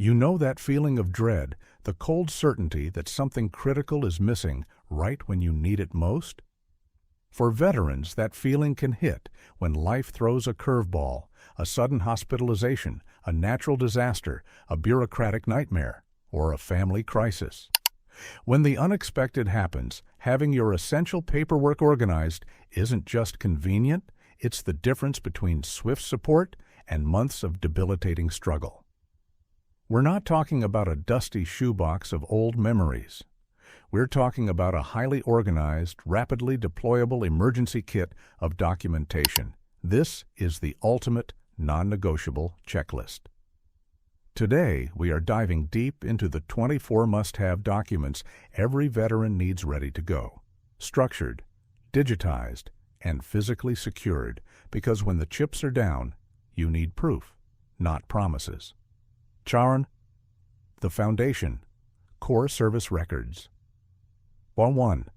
You know that feeling of dread, the cold certainty that something critical is missing right when you need it most? For veterans, that feeling can hit when life throws a curveball, a sudden hospitalization, a natural disaster, a bureaucratic nightmare, or a family crisis. When the unexpected happens, having your essential paperwork organized isn't just convenient, it's the difference between swift support and months of debilitating struggle. We're not talking about a dusty shoebox of old memories. We're talking about a highly organized, rapidly deployable emergency kit of documentation. This is the ultimate non-negotiable checklist. Today, we are diving deep into the 24 must-have documents every veteran needs ready to go. Structured, digitized, and physically secured, because when the chips are down, you need proof, not promises. Charan, the foundation, core service records. 1.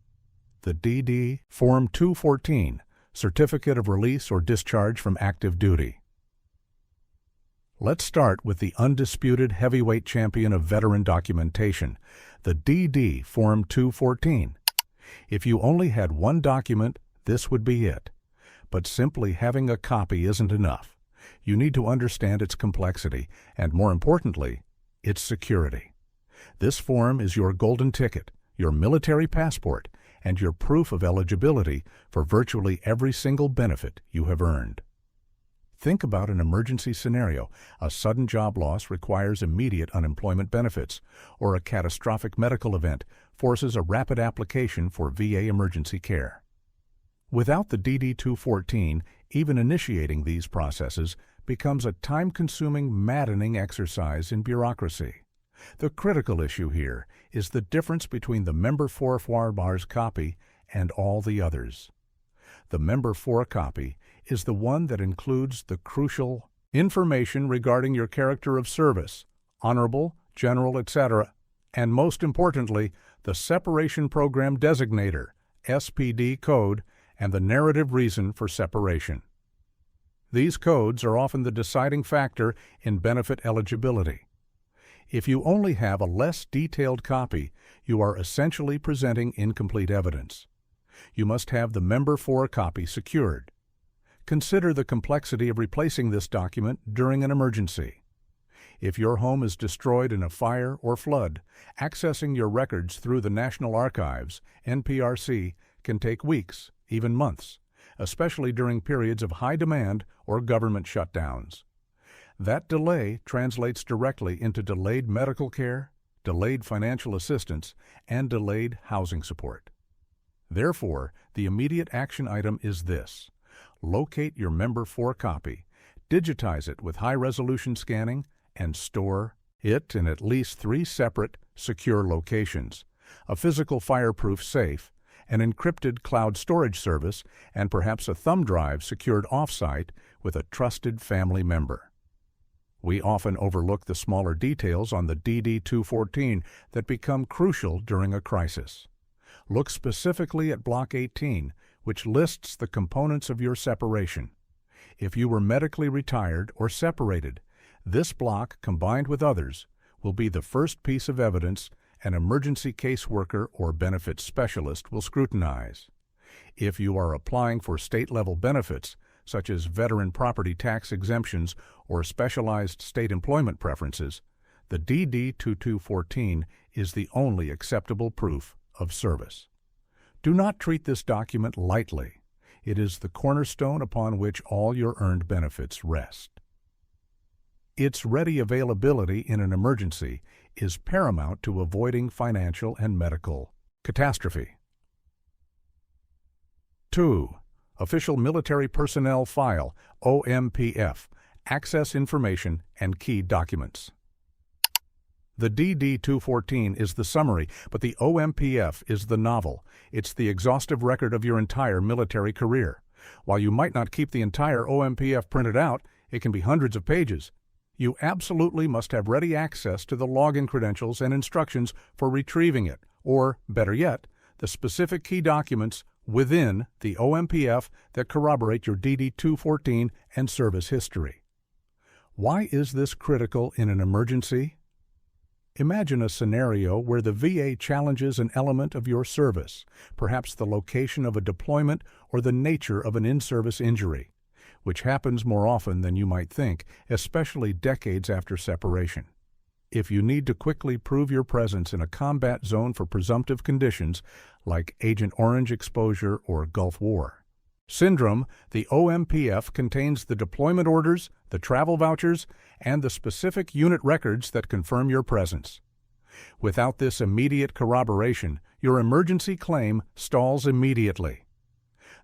The DD Form 214, Certificate of Release or Discharge from Active Duty. Let's start with the undisputed heavyweight champion of veteran documentation, the DD Form 214. If you only had one document, this would be it. But simply having a copy isn't enough. You need to understand its complexity and, more importantly, its security. This form is your golden ticket, your military passport, and your proof of eligibility for virtually every single benefit you have earned. Think about an emergency scenario. A sudden job loss requires immediate unemployment benefits, or a catastrophic medical event forces a rapid application for VA emergency care. Without the DD-214, even initiating these processes becomes a time-consuming, maddening exercise in bureaucracy. The critical issue here is the difference between the Member 4 FWARBAR's copy and all the others. The Member 4 copy is the one that includes the crucial information regarding your character of service, honorable, general, etc., and most importantly, the Separation Program Designator, SPD code, and the narrative reason for separation. These codes are often the deciding factor in benefit eligibility. If you only have a less detailed copy, you are essentially presenting incomplete evidence. You must have the Member 4 copy secured. Consider the complexity of replacing this document during an emergency. If your home is destroyed in a fire or flood, accessing your records through the National Archives, NPRC, can take weeks, even months, especially during periods of high demand or government shutdowns. That delay translates directly into delayed medical care, delayed financial assistance, and delayed housing support. Therefore, the immediate action item is this. Locate your Member 4 copy, digitize it with high-resolution scanning, and store it in at least 3 separate, secure locations: a physical fireproof safe, an encrypted cloud storage service, and perhaps a thumb drive secured off-site with a trusted family member. We often overlook the smaller details on the DD-214 that become crucial during a crisis. Look specifically at Block 18, which lists the components of your separation. If you were medically retired or separated, this block, combined with others, will be the first piece of evidence an emergency caseworker or benefits specialist will scrutinize. If you are applying for state-level benefits, such as veteran property tax exemptions or specialized state employment preferences, the DD-2214 is the only acceptable proof of service. Do not treat this document lightly. It is the cornerstone upon which all your earned benefits rest. Its ready availability in an emergency is paramount to avoiding financial and medical catastrophe. 2. Official Military Personnel File, OMPF, Access Information and Key Documents. The DD-214 is the summary, but the OMPF is the novel. It's the exhaustive record of your entire military career. While you might not keep the entire OMPF printed out, it can be hundreds of pages. You absolutely must have ready access to the login credentials and instructions for retrieving it, or, better yet, the specific key documents within the OMPF that corroborate your DD-214 and service history. Why is this critical in an emergency? Imagine a scenario where the VA challenges an element of your service, perhaps the location of a deployment or the nature of an in-service injury, which happens more often than you might think, especially decades after separation. If you need to quickly prove your presence in a combat zone for presumptive conditions like Agent Orange exposure or Gulf War syndrome, the OMPF contains the deployment orders, the travel vouchers, and the specific unit records that confirm your presence. Without this immediate corroboration, your emergency claim stalls immediately.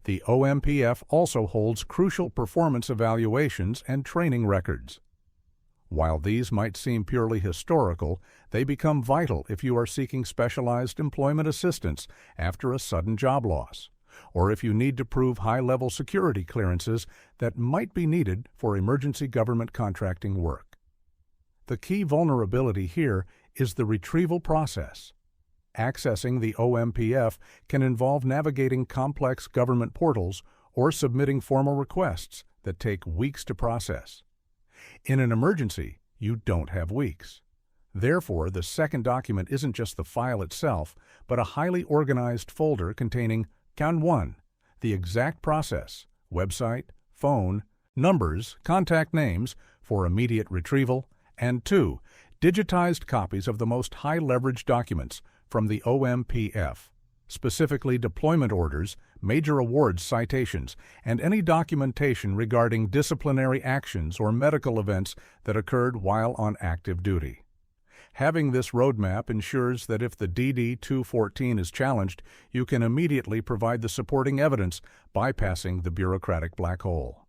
The OMPF also holds crucial performance evaluations and training records. While these might seem purely historical, they become vital if you are seeking specialized employment assistance after a sudden job loss, or if you need to prove high-level security clearances that might be needed for emergency government contracting work. The key vulnerability here is the retrieval process. Accessing the OMPF can involve navigating complex government portals or submitting formal requests that take weeks to process. In an emergency, you don't have weeks. Therefore, the second document isn't just the file itself, but a highly organized folder containing Count 1, the exact process, website, phone, numbers, contact names for immediate retrieval, and 2, digitized copies of the most high-leverage documents from the OMPF, specifically deployment orders, major awards citations, and any documentation regarding disciplinary actions or medical events that occurred while on active duty. Having this roadmap ensures that if the DD-214 is challenged, you can immediately provide the supporting evidence, bypassing the bureaucratic black hole.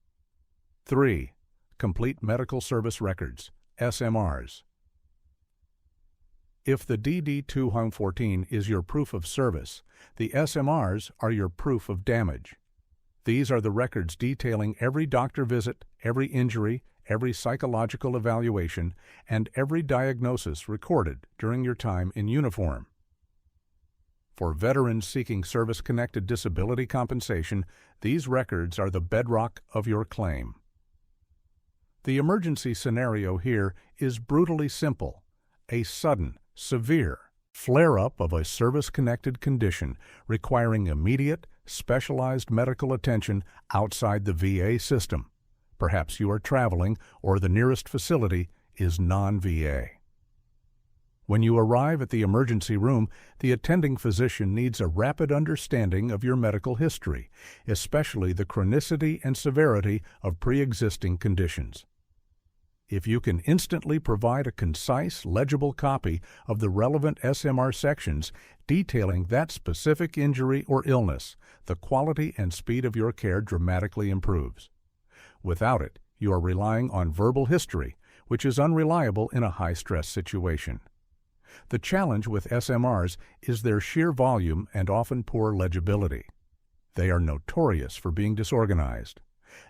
3. Complete Medical Service Records, SMRs. If the DD-214 is your proof of service, the SMRs are your proof of damage. These are the records detailing every doctor visit, every injury, every psychological evaluation, and every diagnosis recorded during your time in uniform. For veterans seeking service-connected disability compensation, these records are the bedrock of your claim. The emergency scenario here is brutally simple: a sudden, severe flare-up of a service-connected condition requiring immediate, specialized medical attention outside the VA system. Perhaps you are traveling, or the nearest facility is non-VA. When you arrive at the emergency room, the attending physician needs a rapid understanding of your medical history, especially the chronicity and severity of pre-existing conditions. If you can instantly provide a concise, legible copy of the relevant SMR sections detailing that specific injury or illness, the quality and speed of your care dramatically improves. Without it, you are relying on verbal history, which is unreliable in a high-stress situation. The challenge with SMRs is their sheer volume and often poor legibility. They are notorious for being disorganized.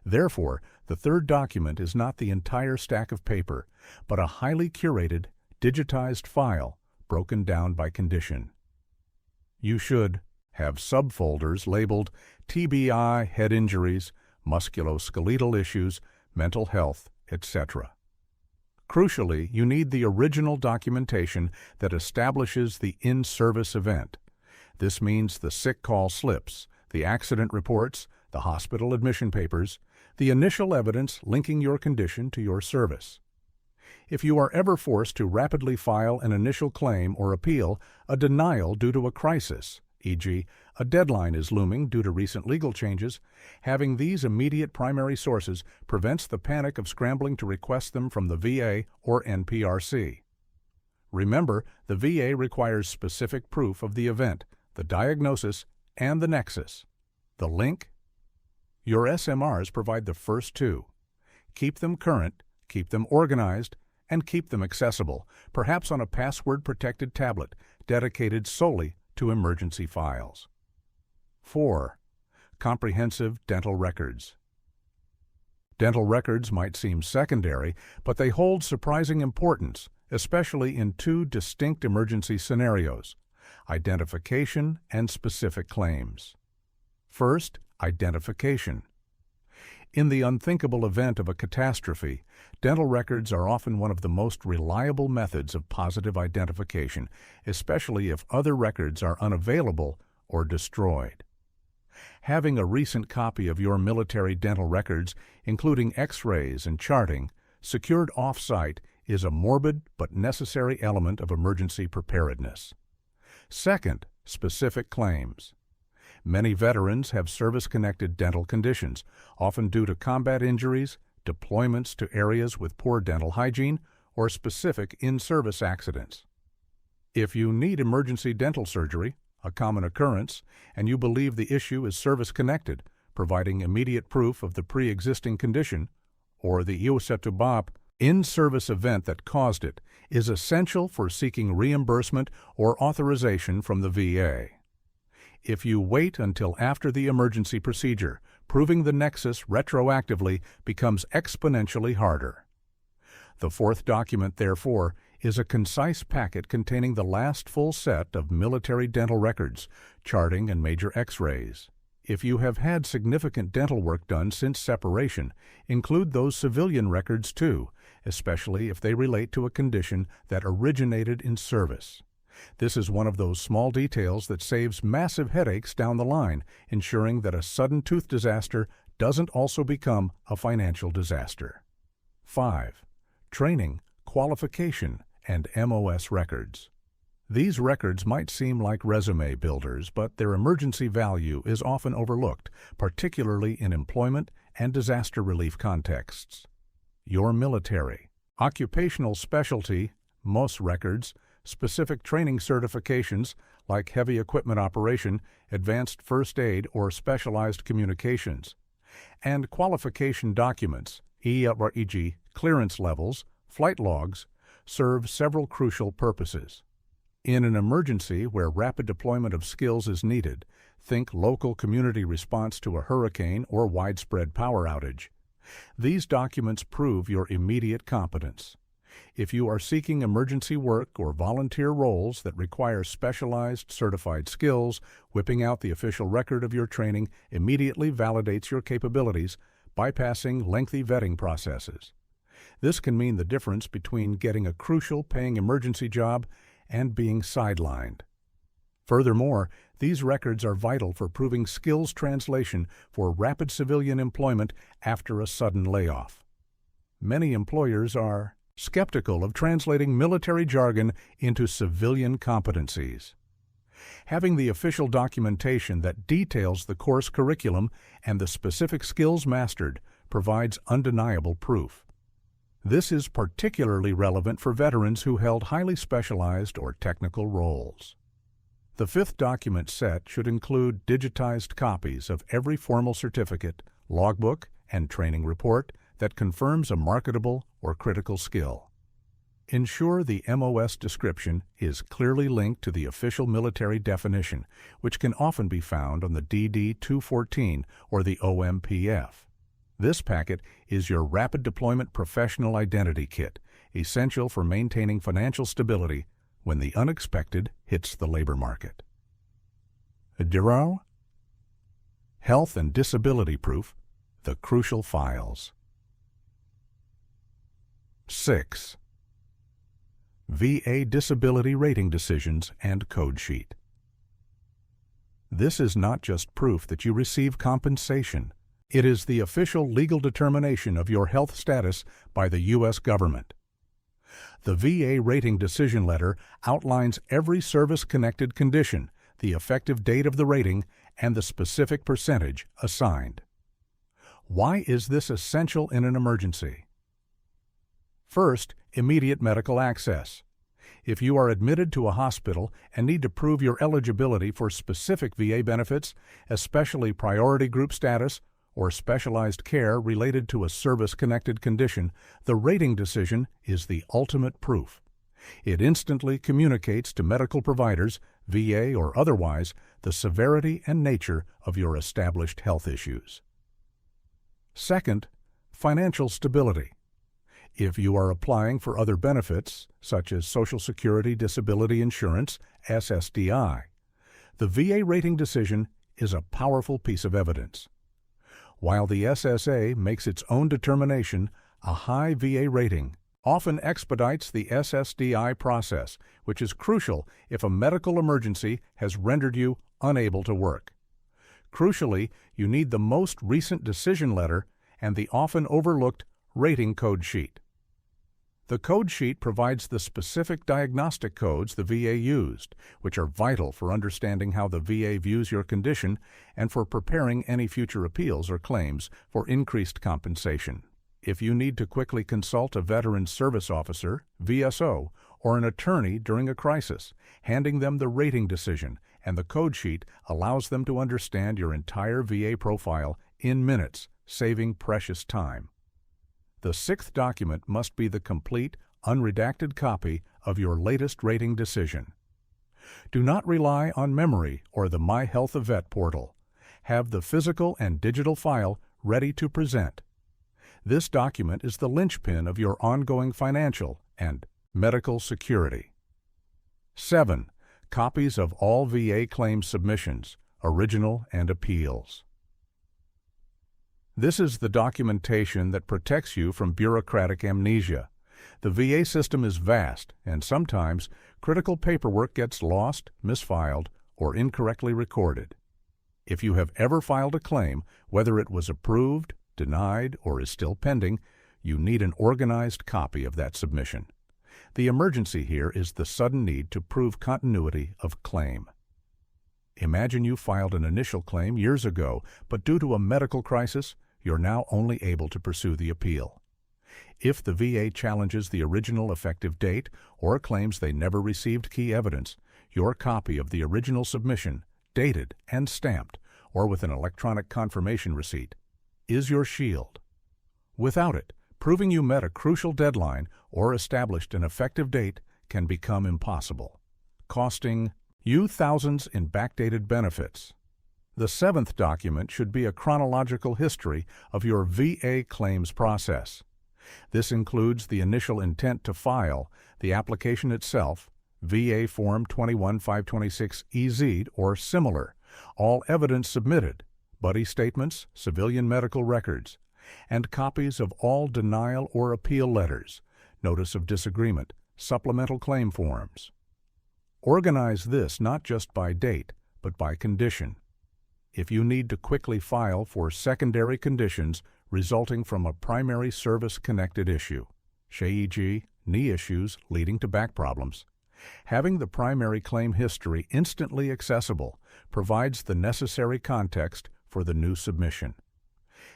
Therefore, the third document is not the entire stack of paper, but a highly curated, digitized file broken down by condition. You should have subfolders labeled TBI, head injuries, musculoskeletal issues, mental health, etc. Crucially, you need the original documentation that establishes the in-service event. This means the sick call slips, the accident reports, the hospital admission papers, the initial evidence linking your condition to your service. If you are ever forced to rapidly file an initial claim or appeal a denial due to a crisis, e.g., a deadline is looming due to recent legal changes, having these immediate primary sources prevents the panic of scrambling to request them from the VA or NPRC. Remember, the VA requires specific proof of the event, the diagnosis, and the nexus. The link? Your SMRs provide the first two. Keep them current, keep them organized, and keep them accessible, perhaps on a password-protected tablet dedicated solely to emergency files. 4. Comprehensive dental records. Dental records might seem secondary, but they hold surprising importance, especially in two distinct emergency scenarios: identification and specific claims. First, identification. In the unthinkable event of a catastrophe, dental records are often one of the most reliable methods of positive identification, especially if other records are unavailable or destroyed. Having a recent copy of your military dental records, including X-rays and charting, secured off-site is a morbid but necessary element of emergency preparedness. Second, specific claims. Many veterans have service-connected dental conditions, often due to combat injuries, deployments to areas with poor dental hygiene, or specific in-service accidents. If you need emergency dental surgery, a common occurrence, and you believe the issue is service-connected, providing immediate proof of the pre-existing condition, or the iusatubap in-service event that caused it, is essential for seeking reimbursement or authorization from the VA. If you wait until after the emergency procedure, proving the nexus retroactively becomes exponentially harder. The fourth document, therefore, is a concise packet containing the last full set of military dental records, charting, and major X-rays. If you have had significant dental work done since separation, include those civilian records too, especially if they relate to a condition that originated in service. This is one of those small details that saves massive headaches down the line, ensuring that a sudden tooth disaster doesn't also become a financial disaster. 5. Training, qualification, and MOS records. These records might seem like resume builders, but their emergency value is often overlooked, particularly in employment and disaster relief contexts. Your military, occupational specialty, MOS records, specific training certifications like heavy equipment operation, advanced first aid, or specialized communications, and qualification documents, e.g., clearance levels, flight logs, serve several crucial purposes. In an emergency where rapid deployment of skills is needed, think local community response to a hurricane or widespread power outage. These documents prove your immediate competence. If you are seeking emergency work or volunteer roles that require specialized certified skills, whipping out the official record of your training immediately validates your capabilities, bypassing lengthy vetting processes. This can mean the difference between getting a crucial paying emergency job and being sidelined. Furthermore, these records are vital for proving skills translation for rapid civilian employment after a sudden layoff. Many employers are skeptical of translating military jargon into civilian competencies. Having the official documentation that details the course curriculum and the specific skills mastered provides undeniable proof. This is particularly relevant for veterans who held highly specialized or technical roles. The fifth document set should include digitized copies of every formal certificate, logbook, and training report that confirms a marketable or critical skill. Ensure the MOS description is clearly linked to the official military definition, which can often be found on the DD-214 or the OMPF. This packet is your Rapid Deployment Professional Identity Kit, essential for maintaining financial stability when the unexpected hits the labor market. DIRO, Health and Disability Proof, the crucial files. 6. VA Disability Rating Decisions and Code Sheet. This is not just proof that you receive compensation. It is the official legal determination of your health status by the U.S. government. The VA Rating Decision Letter outlines every service-connected condition, the effective date of the rating, and the specific percentage assigned. Why is this essential in an emergency? First, immediate medical access. If you are admitted to a hospital and need to prove your eligibility for specific VA benefits, especially priority group status, or specialized care related to a service-connected condition, the rating decision is the ultimate proof. It instantly communicates to medical providers, VA or otherwise, the severity and nature of your established health issues. Second, financial stability. If you are applying for other benefits, such as Social Security Disability Insurance, SSDI, the VA rating decision is a powerful piece of evidence. while the SSA makes its own determination, a high VA rating often expedites the SSDI process, which is crucial if a medical emergency has rendered you unable to work. Crucially, you need the most recent decision letter and the often overlooked rating code sheet. The code sheet provides the specific diagnostic codes the VA used, which are vital for understanding how the VA views your condition and for preparing any future appeals or claims for increased compensation. If you need to quickly consult a Veterans Service Officer, VSO, or an attorney during a crisis, handing them the rating decision and the code sheet allows them to understand your entire VA profile in minutes, saving precious time. The sixth document must be the complete, unredacted copy of your latest rating decision. Do not rely on memory or the My Health of Vet portal. Have the physical and digital file ready to present. This document is the linchpin of your ongoing financial and medical security. 7. Copies of all VA claim submissions, original and appeals. This is the documentation that protects you from bureaucratic amnesia. The VA system is vast, and sometimes critical paperwork gets lost, misfiled, or incorrectly recorded. If you have ever filed a claim, whether it was approved, denied, or is still pending, you need an organized copy of that submission. The emergency here is the sudden need to prove continuity of claim. Imagine you filed an initial claim years ago, but due to a medical crisis, you're now only able to pursue the appeal. If the VA challenges the original effective date or claims they never received key evidence, your copy of the original submission, dated and stamped, or with an electronic confirmation receipt, is your shield. Without it, proving you met a crucial deadline or established an effective date can become impossible, costing you thousands in backdated benefits. The seventh document should be a chronological history of your VA claims process. This includes the initial intent to file, the application itself, VA Form 21526EZ or similar, all evidence submitted, buddy statements, civilian medical records, and copies of all denial or appeal letters, notice of disagreement, supplemental claim forms. Organize this not just by date, but by condition. If you need to quickly file for secondary conditions resulting from a primary service-connected issue, e.g., knee issues leading to back problems, having the primary claim history instantly accessible provides the necessary context for the new submission.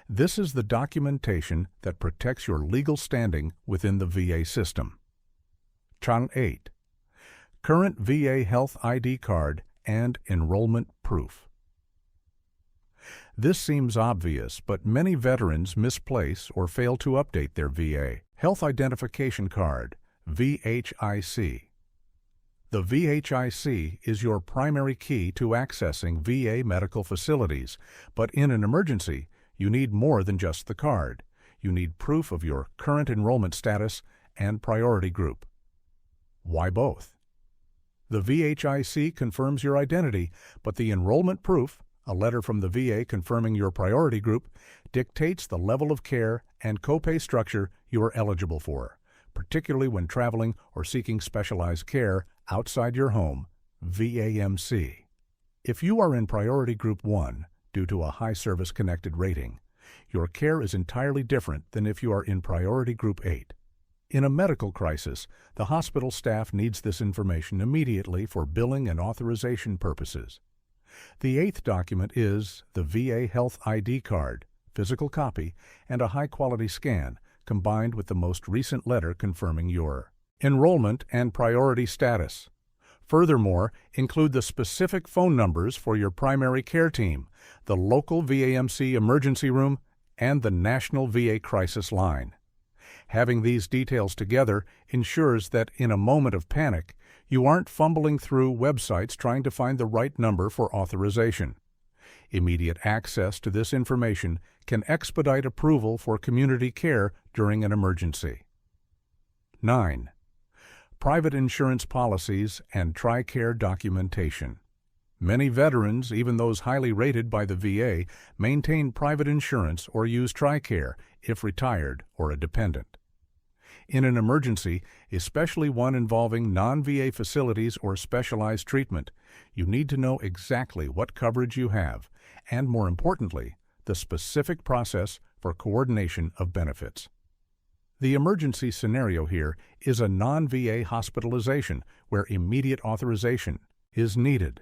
This is the documentation that protects your legal standing within the VA system. Chang 8. Current VA Health ID card and enrollment proof. This seems obvious, but many veterans misplace or fail to update their VA Health Identification Card, VHIC. The VHIC is your primary key to accessing VA medical facilities, but in an emergency, you need more than just the card. You need proof of your current enrollment status and priority group. Why both? The VHIC confirms your identity, but the enrollment proof, a letter from the VA confirming your priority group, dictates the level of care and copay structure you are eligible for, particularly when traveling or seeking specialized care outside your home, VAMC. If you are in Priority Group 1 due to a high service-connected rating, your care is entirely different than if you are in Priority Group 8. In a medical crisis, the hospital staff needs this information immediately for billing and authorization purposes. The eighth document is the VA Health ID card, physical copy, and a high-quality scan, combined with the most recent letter confirming your enrollment and priority status. Furthermore, include the specific phone numbers for your primary care team, the local VAMC emergency room, and the National VA Crisis Line. Having these details together ensures that in a moment of panic, you aren't fumbling through websites trying to find the right number for authorization. Immediate access to this information can expedite approval for community care during an emergency. 9. Private insurance policies and TRICARE documentation. Many veterans, even those highly rated by the VA, maintain private insurance or use TRICARE if retired or a dependent. In an emergency, especially one involving non-VA facilities or specialized treatment, you need to know exactly what coverage you have, and more importantly, the specific process for coordination of benefits. The emergency scenario here is a non-VA hospitalization where immediate authorization is needed.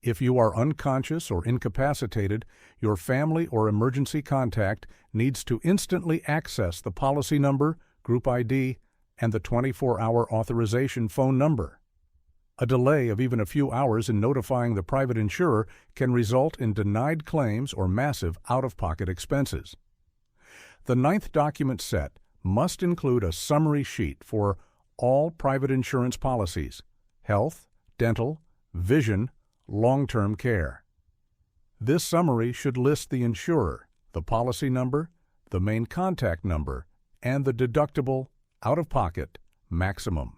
If you are unconscious or incapacitated, your family or emergency contact needs to instantly access the policy number, group ID, and the 24-hour authorization phone number. A delay of even a few hours in notifying the private insurer can result in denied claims or massive out-of-pocket expenses. The ninth document set must include a summary sheet for all private insurance policies: health, dental, vision, long-term care. This summary should list the insurer, the policy number, the main contact number, and the deductible, out-of-pocket, maximum.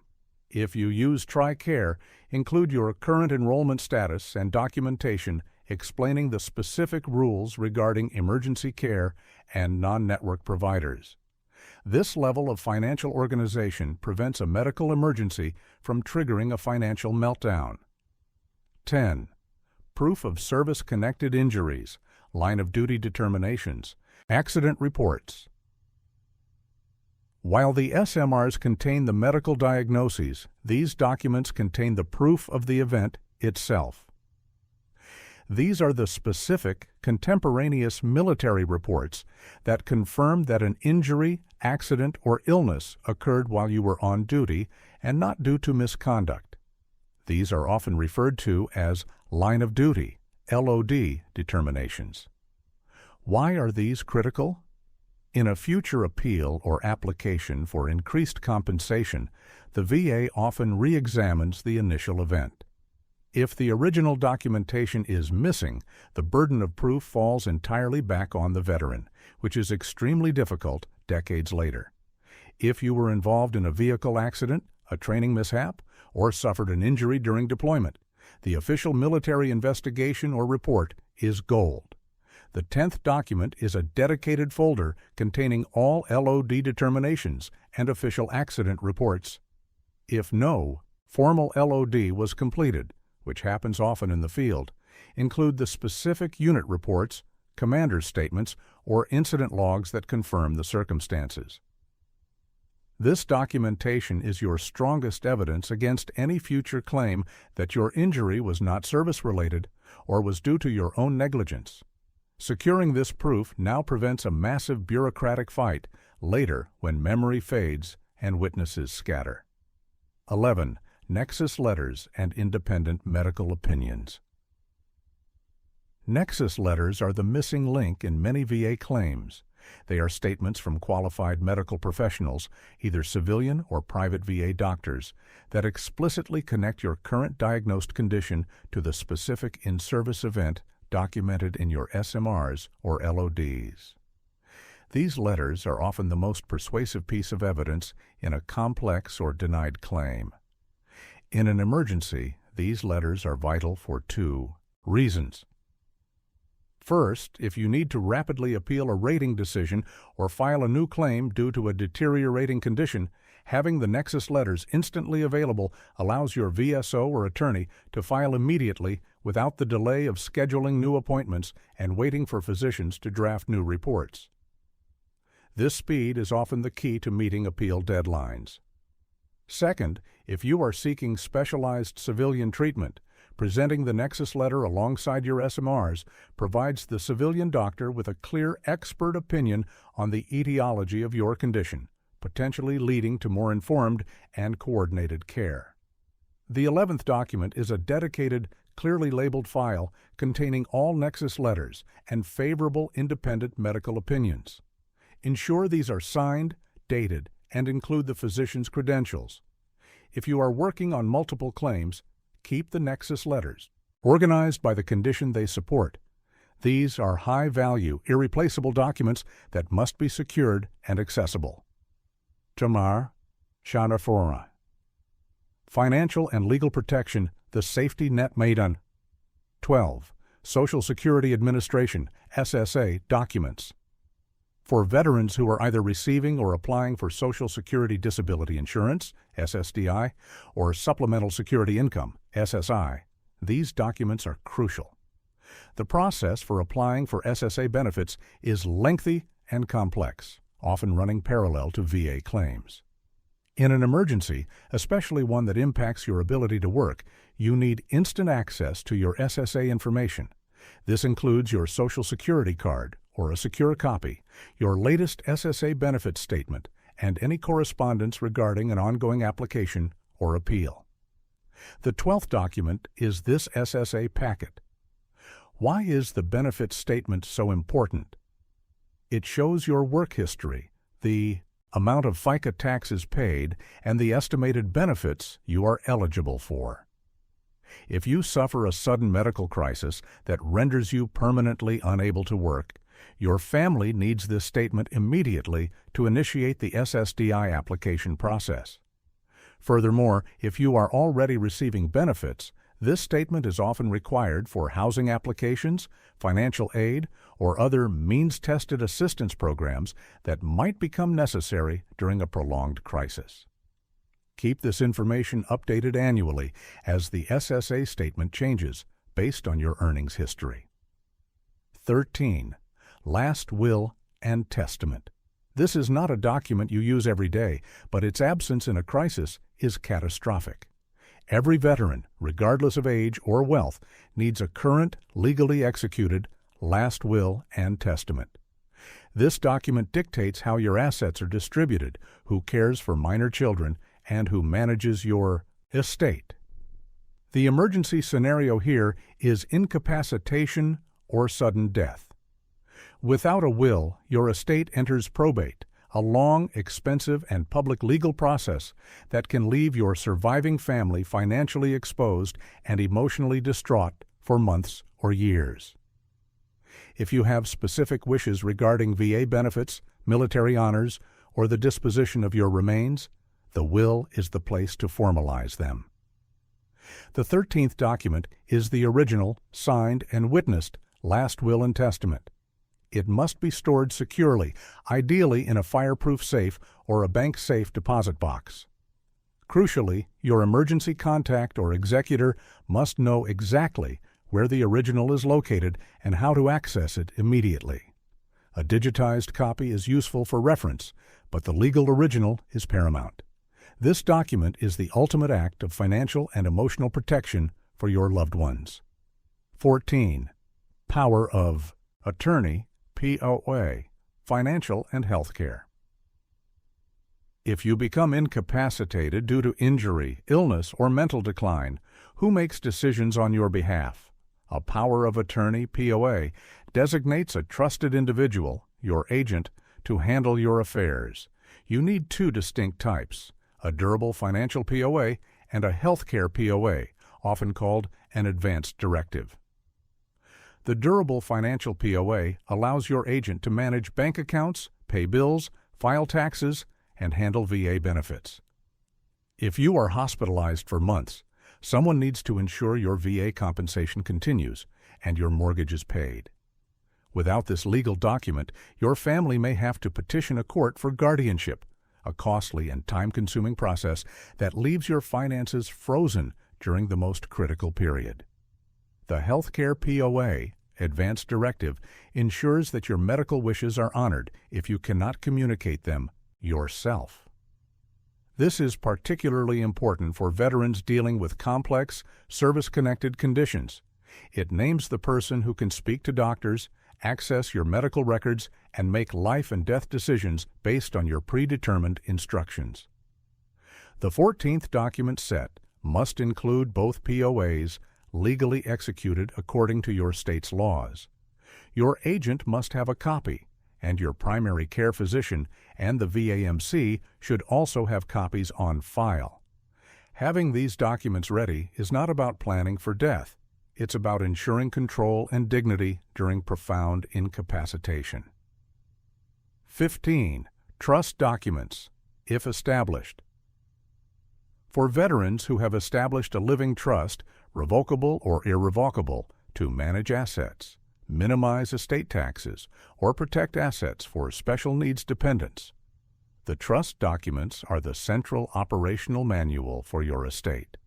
If you use TRICARE, include your current enrollment status and documentation explaining the specific rules regarding emergency care and non-network providers. This level of financial organization prevents a medical emergency from triggering a financial meltdown. 10. Proof of service-connected injuries, line of duty determinations, accident reports. While the SMRs contain the medical diagnoses, these documents contain the proof of the event itself. These are the specific, contemporaneous military reports that confirm that an injury, accident, or illness occurred while you were on duty and not due to misconduct. These are often referred to as line of duty, LOD, determinations. Why are these critical? In a future appeal or application for increased compensation, the VA often re-examines the initial event. If the original documentation is missing, the burden of proof falls entirely back on the veteran, which is extremely difficult decades later. If you were involved in a vehicle accident, a training mishap, or suffered an injury during deployment, the official military investigation or report is gold. The 10th document is a dedicated folder containing all LOD determinations and official accident reports. If no formal LOD was completed, which happens often in the field, include the specific unit reports, commander's statements, or incident logs that confirm the circumstances. This documentation is your strongest evidence against any future claim that your injury was not service-related or was due to your own negligence. Securing this proof now prevents a massive bureaucratic fight later when memory fades and witnesses scatter. 11. Nexus letters and independent medical opinions. Nexus letters are the missing link in many VA claims. They are statements from qualified medical professionals, either civilian or private VA doctors, that explicitly connect your current diagnosed condition to the specific in-service event documented in your SMRs or LODs. These letters are often the most persuasive piece of evidence in a complex or denied claim. In an emergency, these letters are vital for two reasons. First, if you need to rapidly appeal a rating decision or file a new claim due to a deteriorating condition, having the Nexus letters instantly available allows your VSO or attorney to file immediately without the delay of scheduling new appointments and waiting for physicians to draft new reports. This speed is often the key to meeting appeal deadlines. Second, if you are seeking specialized civilian treatment, presenting the Nexus letter alongside your SMRs provides the civilian doctor with a clear expert opinion on the etiology of your condition, potentially leading to more informed and coordinated care. The 11th document is a dedicated, clearly labeled file containing all Nexus letters and favorable independent medical opinions. Ensure these are signed, dated, and include the physician's credentials. If you are working on multiple claims, keep the Nexus letters, organized by the condition they support. These are high-value, irreplaceable documents that must be secured and accessible. Tamar Shanafora. Financial and legal protection the safety net made on. 12. Social Security Administration, SSA, documents. For veterans who are either receiving or applying for Social Security Disability Insurance, SSDI, or Supplemental Security Income, SSI, these documents are crucial. The process for applying for SSA benefits is lengthy and complex, often running parallel to VA claims. In an emergency, especially one that impacts your ability to work, you need instant access to your SSA information. This includes your Social Security card or a secure copy, your latest SSA benefit statement, and any correspondence regarding an ongoing application or appeal. The 12th document is this SSA packet. Why is the benefit statement so important? It shows your work history, the amount of FICA taxes paid, and the estimated benefits you are eligible for. If you suffer a sudden medical crisis that renders you permanently unable to work, your family needs this statement immediately to initiate the SSDI application process. Furthermore, if you are already receiving benefits, this statement is often required for housing applications, financial aid, or other means-tested assistance programs that might become necessary during a prolonged crisis. Keep this information updated annually as the SSA statement changes based on your earnings history. 13. Last Will and Testament. This is not a document you use every day, but its absence in a crisis is catastrophic. Every veteran, regardless of age or wealth, needs a current, legally executed last will and testament. This document dictates how your assets are distributed, who cares for minor children, and who manages your estate. The emergency scenario here is incapacitation or sudden death. Without a will, your estate enters probate, a long, expensive, and public legal process that can leave your surviving family financially exposed and emotionally distraught for months or years. If you have specific wishes regarding VA benefits, military honors, or the disposition of your remains, the will is the place to formalize them. The 13th document is the original, signed, and witnessed last will and testament. It must be stored securely, ideally in a fireproof safe or a bank safe deposit box. Crucially, your emergency contact or executor must know exactly where the original is located and how to access it immediately. A digitized copy is useful for reference, but the legal original is paramount. This document is the ultimate act of financial and emotional protection for your loved ones. 14. Power of Attorney, POA, Financial and Healthcare. If you become incapacitated due to injury, illness, or mental decline, who makes decisions on your behalf? A power of attorney, POA, designates a trusted individual, your agent, to handle your affairs. You need two distinct types: a durable financial POA and a healthcare POA, often called an advance directive. The durable financial POA allows your agent to manage bank accounts, pay bills, file taxes, and handle VA benefits. If you are hospitalized for months, someone needs to ensure your VA compensation continues and your mortgage is paid. Without this legal document, your family may have to petition a court for guardianship, a costly and time-consuming process that leaves your finances frozen during the most critical period. The Healthcare POA, Advance Directive, ensures that your medical wishes are honored if you cannot communicate them yourself. This is particularly important for veterans dealing with complex, service-connected conditions. It names the person who can speak to doctors, access your medical records, and make life and death decisions based on your predetermined instructions. The 14th document set must include both POAs legally executed according to your state's laws. Your agent must have a copy, and your primary care physician and the VAMC should also have copies on file. Having these documents ready is not about planning for death. It's about ensuring control and dignity during profound incapacitation. 15. Trust documents, if established. For veterans who have established a living trust, revocable or irrevocable, to manage assets, minimize estate taxes, or protect assets for special needs dependents. The trust documents are the central operational manual for your estate.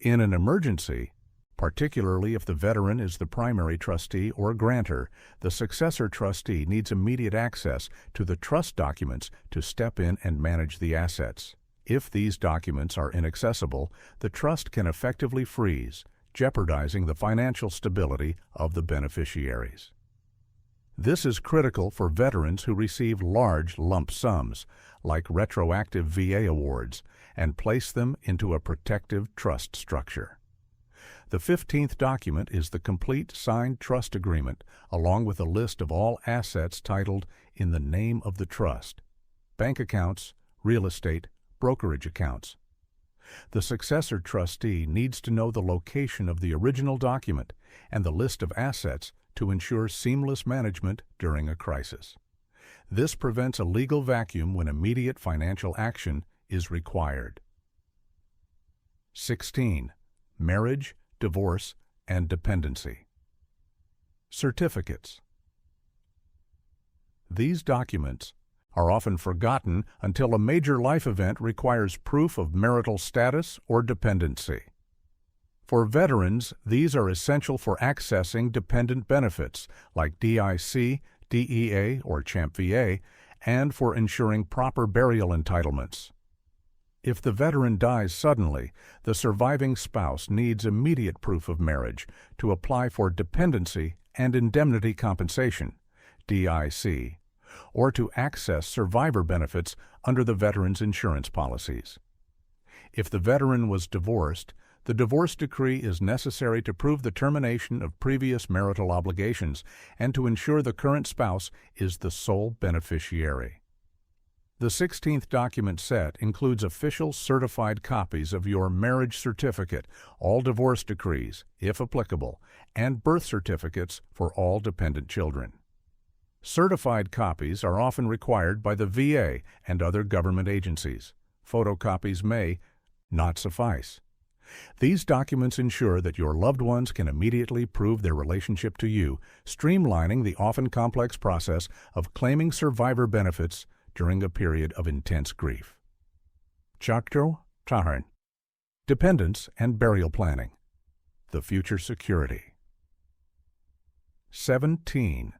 In an emergency, particularly if the veteran is the primary trustee or grantor, the successor trustee needs immediate access to the trust documents to step in and manage the assets. If these documents are inaccessible, the trust can effectively freeze, jeopardizing the financial stability of the beneficiaries. This is critical for veterans who receive large lump sums, like retroactive VA awards, and place them into a protective trust structure. The 15th document is the complete signed trust agreement, along with a list of all assets titled in the name of the trust: bank accounts, real estate, brokerage accounts. The successor trustee needs to know the location of the original document and the list of assets to ensure seamless management during a crisis. This prevents a legal vacuum when immediate financial action is required. 16. Marriage, divorce, and dependency. Certificates. These documents are often forgotten until a major life event requires proof of marital status or dependency. For veterans, these are essential for accessing dependent benefits like DIC, DEA, or CHAMP VA, and for ensuring proper burial entitlements. If the veteran dies suddenly, the surviving spouse needs immediate proof of marriage to apply for dependency and indemnity compensation, DIC, or to access survivor benefits under the veteran's insurance policies. If the veteran was divorced, the divorce decree is necessary to prove the termination of previous marital obligations and to ensure the current spouse is the sole beneficiary. The 16th document set includes official certified copies of your marriage certificate, all divorce decrees, if applicable, and birth certificates for all dependent children. Certified copies are often required by the VA and other government agencies. Photocopies may not suffice. These documents ensure that your loved ones can immediately prove their relationship to you, streamlining the often complex process of claiming survivor benefits during a period of intense grief. Chakro Tahan. Dependence and burial planning. The future security. 17.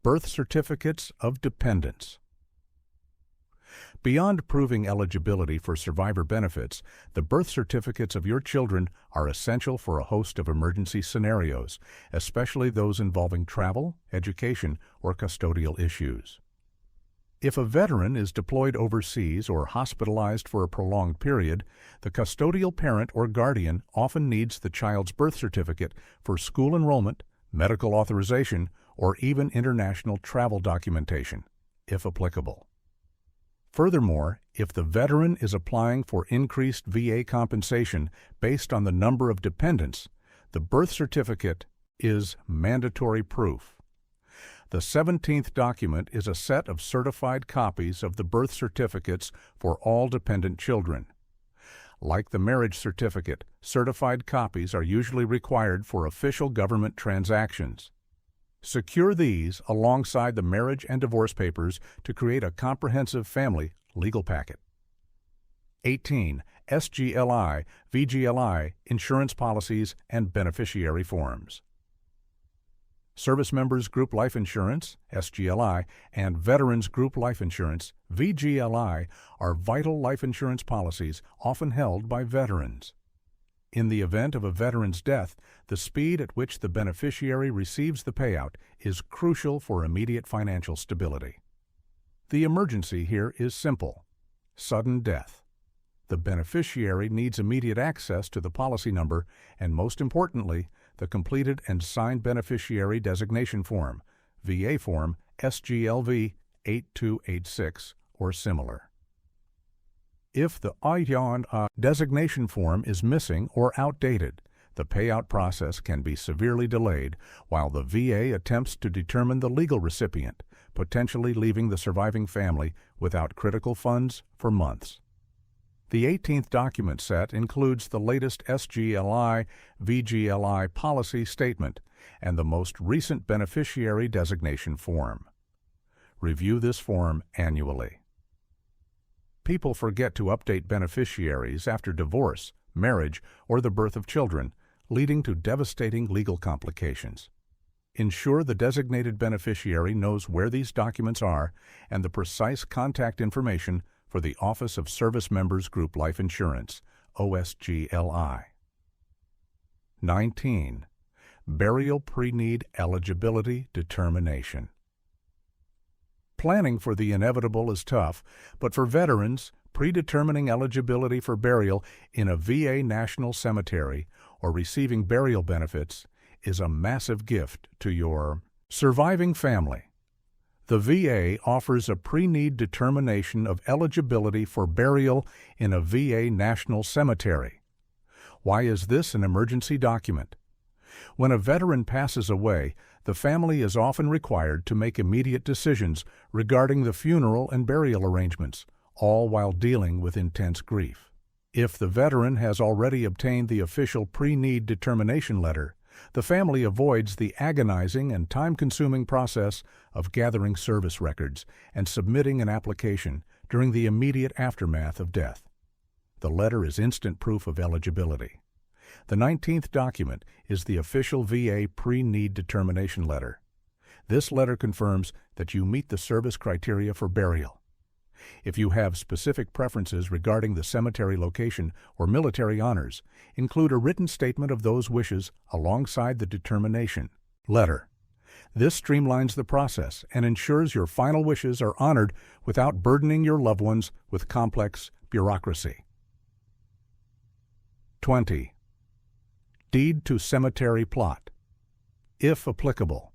Birth certificates of dependents. Beyond proving eligibility for survivor benefits, the birth certificates of your children are essential for a host of emergency scenarios, especially those involving travel, education, or custodial issues. If a veteran is deployed overseas or hospitalized for a prolonged period, the custodial parent or guardian often needs the child's birth certificate for school enrollment, medical authorization, or even international travel documentation, if applicable. Furthermore, if the veteran is applying for increased VA compensation based on the number of dependents, the birth certificate is mandatory proof. The 17th document is a set of certified copies of the birth certificates for all dependent children. Like the marriage certificate, certified copies are usually required for official government transactions. Secure these alongside the marriage and divorce papers to create a comprehensive family legal packet. 18. SGLI, VGLI, insurance policies, and beneficiary forms. Service Members Group Life Insurance, SGLI, and Veterans Group Life Insurance, VGLI, are vital life insurance policies often held by veterans. In the event of a veteran's death, the speed at which the beneficiary receives the payout is crucial for immediate financial stability. The emergency here is simple: sudden death. The beneficiary needs immediate access to the policy number and, most importantly, the completed and signed beneficiary designation form, VA form SGLV 8286 or similar. If the IJON designation form is missing or outdated, the payout process can be severely delayed while the VA attempts to determine the legal recipient, potentially leaving the surviving family without critical funds for months. The 18th document set includes the latest SGLI, VGLI policy statement and the most recent beneficiary designation form. Review this form annually. People forget to update beneficiaries after divorce, marriage, or the birth of children, leading to devastating legal complications. Ensure the designated beneficiary knows where these documents are and the precise contact information for the Office of Service Members Group Life Insurance, OSGLI. 19. Burial Pre-Need Eligibility Determination. Planning for the inevitable is tough, but for veterans, predetermining eligibility for burial in a VA national cemetery or receiving burial benefits is a massive gift to your surviving family. The VA offers a pre-need determination of eligibility for burial in a VA national cemetery. Why is this an emergency document? When a veteran passes away, the family is often required to make immediate decisions regarding the funeral and burial arrangements, all while dealing with intense grief. If the veteran has already obtained the official pre-need determination letter, the family avoids the agonizing and time-consuming process of gathering service records and submitting an application during the immediate aftermath of death. The letter is instant proof of eligibility. The 19th document is the official VA pre-need determination letter. This letter confirms that you meet the service criteria for burial. If you have specific preferences regarding the cemetery location or military honors, include a written statement of those wishes alongside the determination letter. This streamlines the process and ensures your final wishes are honored without burdening your loved ones with complex bureaucracy. 20. Deed to cemetery plot, if applicable.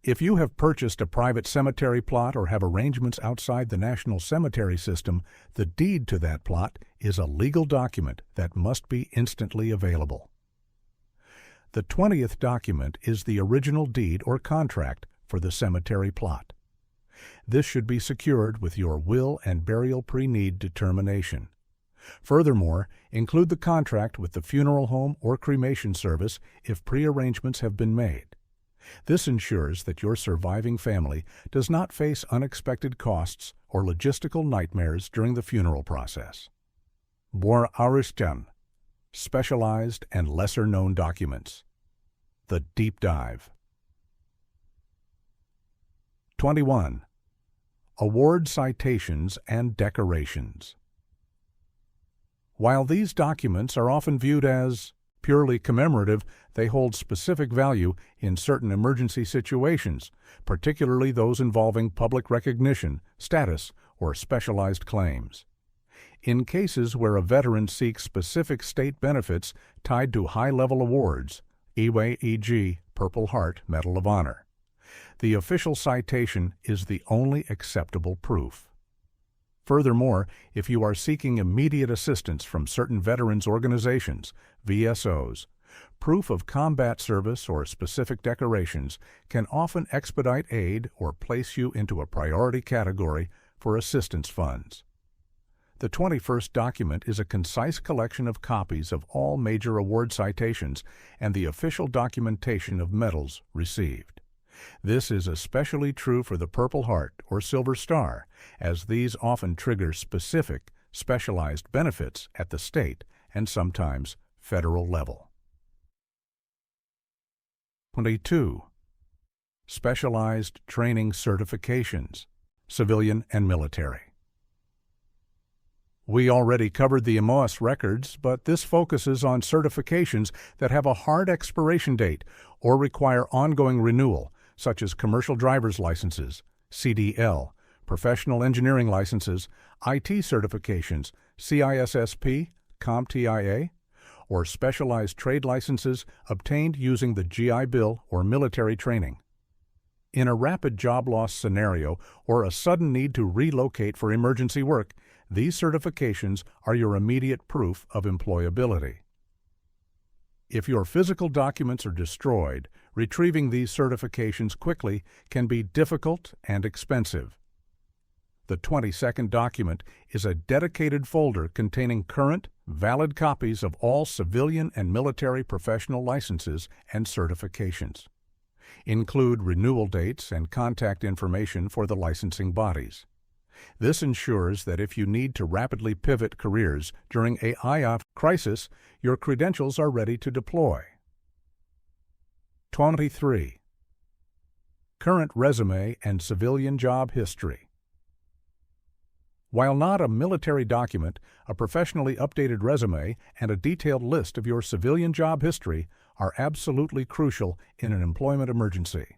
If you have purchased a private cemetery plot or have arrangements outside the national cemetery system, the deed to that plot is a legal document that must be instantly available. The 20th document is the original deed or contract for the cemetery plot. This should be secured with your will and burial pre-need determination. Furthermore, include the contract with the funeral home or cremation service if prearrangements have been made. This ensures that your surviving family does not face unexpected costs or logistical nightmares during the funeral process. Bureaucratic, specialized and lesser-known documents. The deep dive. 21. Award citations and decorations. While these documents are often viewed as purely commemorative, they hold specific value in certain emergency situations, particularly those involving public recognition, status, or specialized claims. In cases where a veteran seeks specific state benefits tied to high-level awards, e.g., Purple Heart Medal of Honor, the official citation is the only acceptable proof. Furthermore, if you are seeking immediate assistance from certain veterans organizations, VSOs, proof of combat service or specific decorations can often expedite aid or place you into a priority category for assistance funds. The 21st document is a concise collection of copies of all major award citations and the official documentation of medals received. This is especially true for the Purple Heart or Silver Star, as these often trigger specific, specialized benefits at the state and sometimes federal level. 22. Specialized training certifications, civilian and military. We already covered the MOS records, but this focuses on certifications that have a hard expiration date or require ongoing renewal, such as commercial driver's licenses, CDL, professional engineering licenses, IT certifications, CISSP, CompTIA, or specialized trade licenses obtained using the GI Bill or military training. In a rapid job loss scenario or a sudden need to relocate for emergency work, these certifications are your immediate proof of employability. If your physical documents are destroyed, retrieving these certifications quickly can be difficult and expensive. The 22nd document is a dedicated folder containing current, valid copies of all civilian and military professional licenses and certifications. Include renewal dates and contact information for the licensing bodies. This ensures that if you need to rapidly pivot careers during a IOF crisis, your credentials are ready to deploy. 23. Current resume and civilian job history. While not a military document, a professionally updated resume and a detailed list of your civilian job history are absolutely crucial in an employment emergency.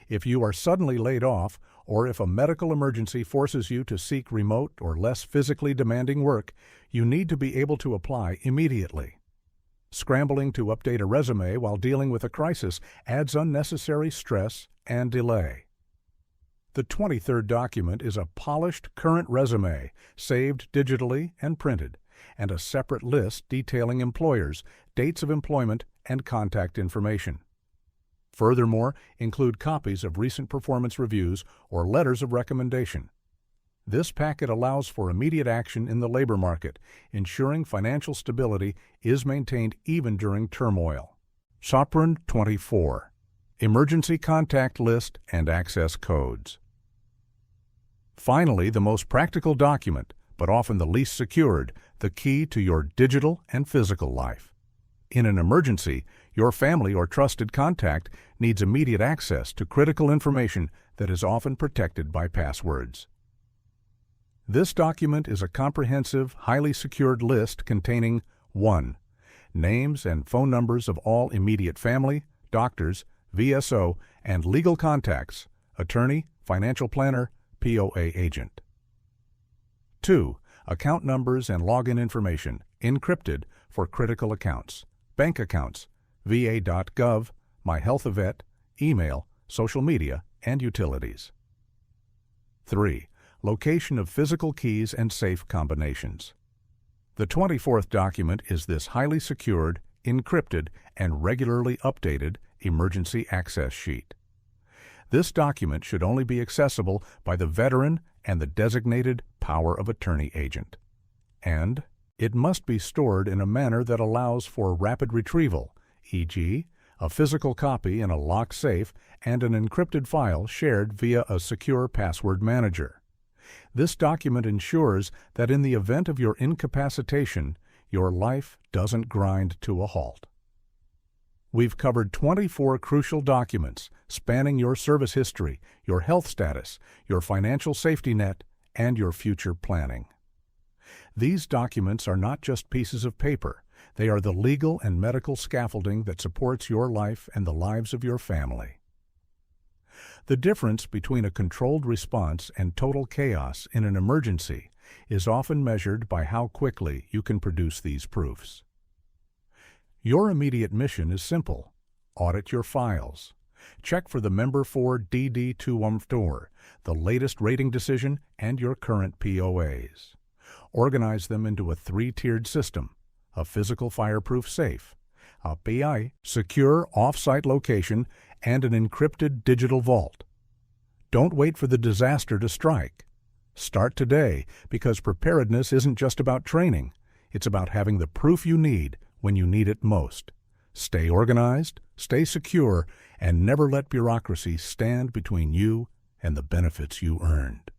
If you are suddenly laid off, or if a medical emergency forces you to seek remote or less physically demanding work, you need to be able to apply immediately. Scrambling to update a resume while dealing with a crisis adds unnecessary stress and delay. The 23rd document is a polished current resume, saved digitally and printed, and a separate list detailing employers, dates of employment, and contact information. Furthermore, include copies of recent performance reviews or letters of recommendation. This packet allows for immediate action in the labor market, ensuring financial stability is maintained even during turmoil. Sopran 24. Emergency contact list and access codes. Finally, the most practical document, but often the least secured, the key to your digital and physical life. In an emergency, your family or trusted contact needs immediate access to critical information that is often protected by passwords. This document is a comprehensive, highly secured list containing 1. Names and phone numbers of all immediate family, doctors, VSO, and legal contacts, attorney, financial planner, POA agent. 2. Account numbers and login information, encrypted for critical accounts, bank accounts, va.gov, MyHealthEvet, email, social media, and utilities. 3. Location of physical keys and safe combinations. The 24th document is this highly secured, encrypted, and regularly updated emergency access sheet. This document should only be accessible by the veteran and the designated power of attorney agent. And it must be stored in a manner that allows for rapid retrieval, e.g., a physical copy in a locked safe and an encrypted file shared via a secure password manager. This document ensures that in the event of your incapacitation, your life doesn't grind to a halt. We've covered 24 crucial documents spanning your service history, your health status, your financial safety net, and your future planning. These documents are not just pieces of paper. They are the legal and medical scaffolding that supports your life and the lives of your family. The difference between a controlled response and total chaos in an emergency is often measured by how quickly you can produce these proofs. Your immediate mission is simple. Audit your files. Check for the Member 4 DD214, the latest rating decision, and your current POAs. Organize them into a 3-tiered system: a physical fireproof safe, a PI secure off-site location, and an encrypted digital vault. Don't wait for the disaster to strike. Start today, because preparedness isn't just about training. It's about having the proof you need when you need it most. Stay organized, stay secure, and never let bureaucracy stand between you and the benefits you earned.